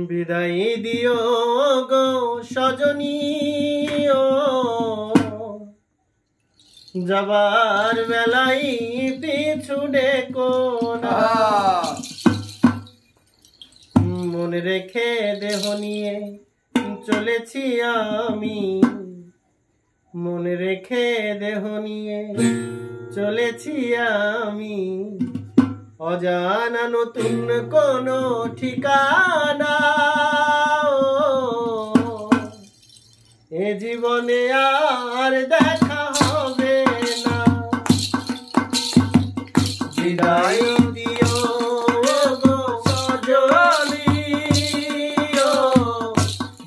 বিদায় দিও গো সজনী ও, যাবার বেলায় পিছু ডেকো না। মনে রেখে দেহ নিয়ে চলেছি আমি, মনে রেখে দেহ নিয়ে চলেছি আমি, অজানা নতুন কোনো ঠিকানা। এ জীবনে আর দেখা হবে না। বিদায় দিও গো সজনী ও,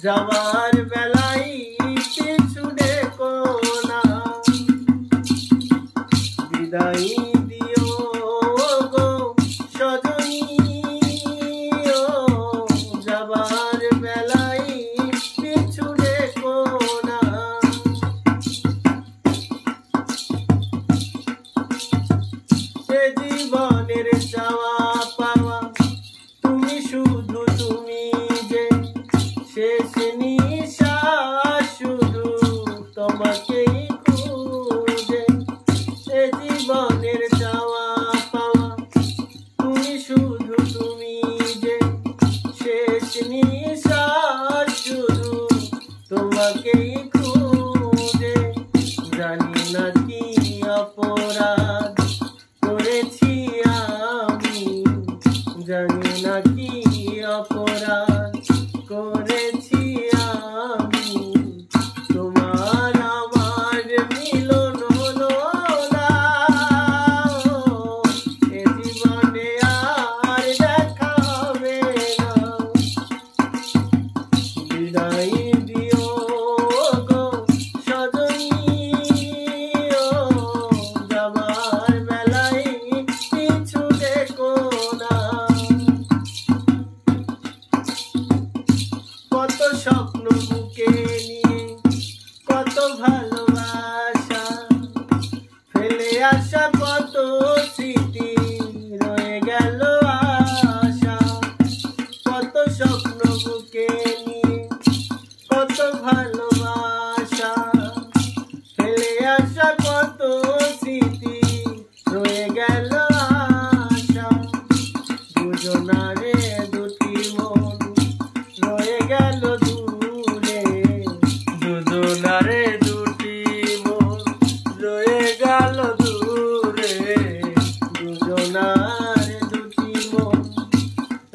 যাবার বেলায় পিছু ডেকো না। বিদায় দিও গো সজনী ও, যাবার বেলায় পিছু ডেকো না। এ জীবনের চাওয়া পাওয়া তুমি, শুধু তুমি যে শেষ নিঃশ্বাস, শুধু তোমাকেই খুঁজে। এ জীবনের চাওয়া পাওয়া তুমি, শুধু তুমি যে শেষ নিঃশ্বাস, শুধু তোমাকেই খুঁজে। জানি না কি অপরাধ করেছি আমি, জানি না কি অপরাধ করেছি আমি, তোমার আমার মিলন হলো না। এ জীবনে আর দেখা হবে না। বিদায় দিও গো সজনী ও, যাবার বেলায় পিছু ডেকো না। কত স্বপ্ন বুকে নিয়ে, কত ভালোবাসা ফেলে আসা, কত স্মৃতি রয়ে গেল আশা। কত স্বপ্ন বুকে নিয়ে, কত ভালোবাসা ফেলে আসা, কত স্মৃতি রয়ে গেল আশা। দুজনারে দুটি মন রয়ে গেল দূরে, দুজনারে দুটি মন রয়ে গেল দূরে, দুজনারে দুটি মন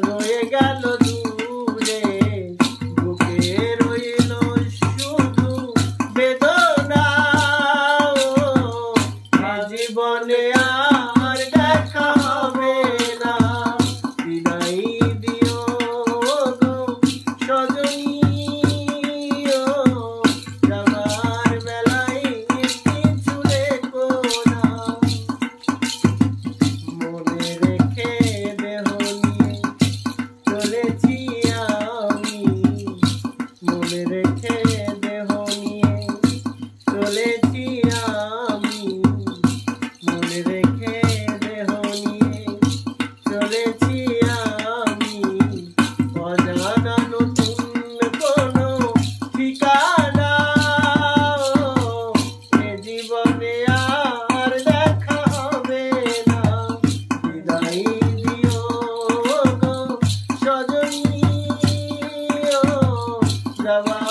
রয়ে গেল দূরে। বুকে রইল শুধু বেদনা। এ জীবনে আর দেখা হবে না। বিদায় দিও গো সজনী ও, যাবার বেলায় পিছু ডেকো না। মনে রেখে দেহ নিয়ে চলেছি আমি, মনে রেখে দেহ নিয়ে চলেছি আমি, মনে রেখে দেহ নিয়ে চলেছি আমি, অজানা নতুন কোনো ঠিকানা। এ জীবনে আর দেখা হবে না। বিদায় দিও গো সজনী ও, যাবার